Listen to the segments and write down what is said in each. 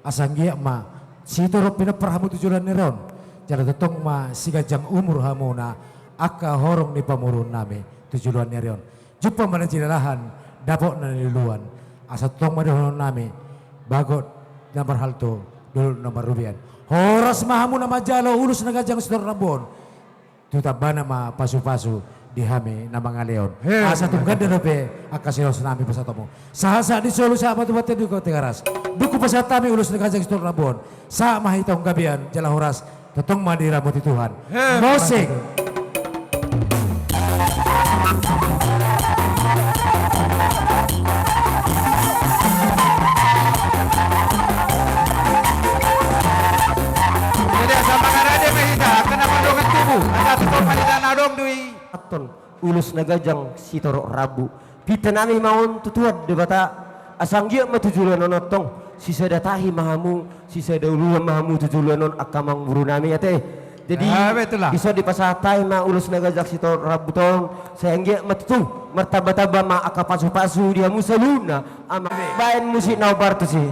asanggia ma sitoro pinaparhamu tujulan niron jala tetong ma sigajang umur hamuna aka horong ni pamurun nami tujulan niron jupa mana cilalahan dapok na niluan asa tong madohon nami bagot nomor halto dulu nomor rubian horas mahamu nama jalo ulus nagajang sitor rabon tutabana ma pasu-pasu dihami na mga leon. Asa tunggan din ope akasilos nami pasatomo. Sahasa di solo sa matubatin duko tingaras. Duko pasatami ulus na kajang sitor rabon. Sa mahitong gabian jala horas totong madira mo Tuhan. Musik. Jadi sama karade mahita kenapa dongan tubuh ada totong malita nadong dui Aton ulus nagajang sitoro rabu pita nami maun tutuad de bata asanggia matujulan nonotong sisa datahi mahamu sisa dauluan mahamu tujulan non akamang buru nami ate jadi bisa dipasatai ma ulus nagajang sitoro rabu tong sanggia matutu martaba-taba ma akapasu-pasu dia musaluna ama bain musik nau bartu sih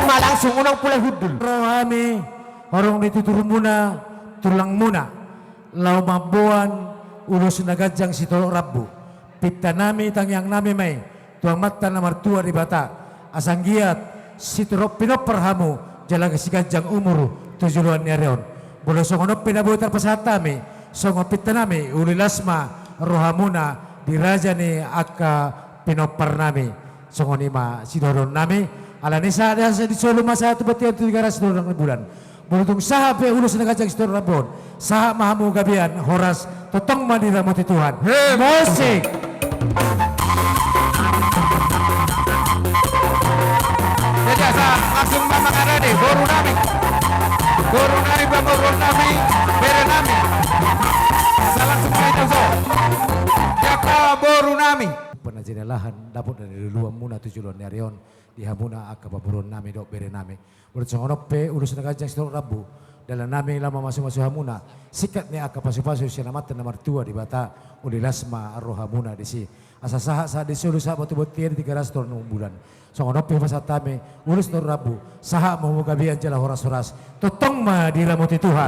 langsung unang pula hudul Rohami horong dituturun muna tulang muna lau mabuan ulus nagajang sitor rabu pita nami tangyang nami may tuang mata na martua di bata asanggiat sitor pinoparhamu jalaga sigajang umur tujuan niarion bolo songonop pinabutar pasatami songo pita nami ulilasma rohamuna diraja ni aka pinopar nami songonima sidoron nami alani sada sa di solo masa tu batian tu garas do ng bulan bulutong saha pe ulus na kajang sitor rabon saha mahamu gabian horas totong manira mo ti Tuhan musik jadi asa langsung mama karade boru nami bamurun nami bere nami asa langsung mahita so jaka boru nami panajinalahan dapat dari luang muna tujuan niarion di hamuna akababuron nami dok bere nami ulit songonop pe ulus na kajang sitor rabu dalam nami lama masuk-masuk hamuna sikat ni akapasu-pasu siya namatan na martua di bata ulilasma arro hamuna di si asa saha sa di solo sa batu-butian di garas tor nung bulan songonop pe pasatami ulus tor rabu saha mamugabian jala horas-horas totong ma diramuti Tuhan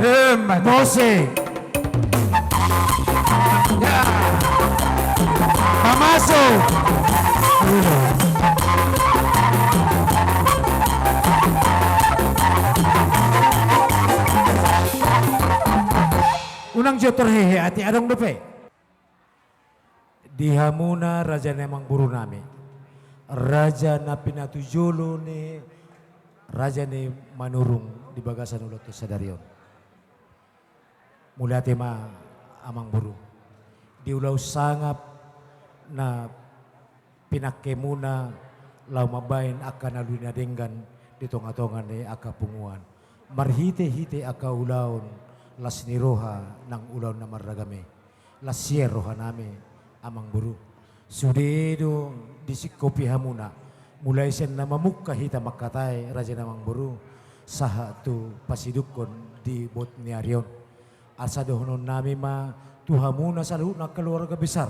musik ya Mamasok unang jotor hehe ati adong dope di hamuna raja nemang buru nami raja na pinatujolo ni raja ni manurung di bagasan ulot sadarion mula tema amang buru di ulau sangap na pinakemuna lau mabain akan alunya denggan di tonga-tonga ni aka punguan marhite-hite aka ulaun las niroha nang ulaun na maragame las sierroha nami amang buru sudedo disikopi hamuna mulai sen na mamukka hita makatay raja namang buru saha tu pasidukon di bot niarion asa dohonon nami ma tuhamuna salu na keluarga besar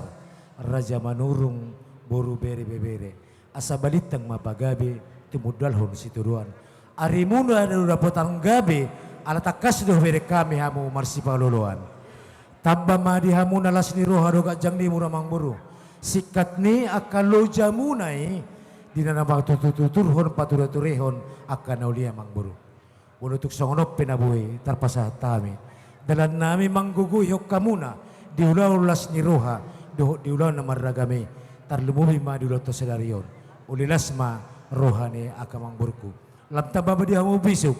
raja manurung boru bere bebere asa balitang mapagabe tumudalhon situruan arimuna na dapotan gabe ala takas doh bere kami hamu marsipaluluan tamba madi hamu nalas ni roha doga jang ni muramang buru sikat ni akalo jamunai dinanabang tuturhon paturaturehon akan naulia mang buru unutuk songonop penabuhi tarpasa tami dalan nami mangguguyok kamuna diulau las ni roha doh diulau na maragame tarlumubi ma diulau to sedarion ulilas ma rohani akamang burku lam tamba di hamu bisuk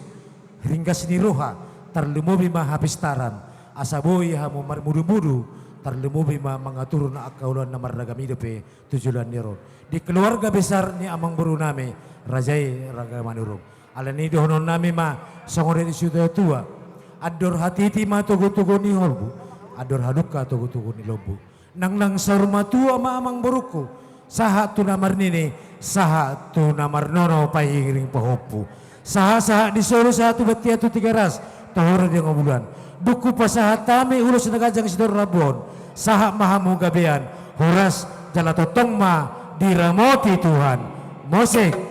ringgas ni roha tarlumubi ma hapistaran asaboy hamu marmudu-mudu tarlumubi ma mengatur na akaulan na maragami depe tujulan niro di keluarga besar ni amang buru nami rajai raga manurung ala ni dohonon nami ma songore di sudah tua ador hatiti ma tugu-tugu ni holbu ador haduka tugu-tugu ni lobu nang sarma tua ma amang buruku saha tu namar nini, saha tu namar nono pairing pahopu. Saha di Solo saha tu batia tu 3 ras, tahura dia ngobuluan. Buku pasaha tami ulus nagajang Sidor Rabon, saha mahamu gabean, horas jalatotong ma diramoti Tuhan. Mosek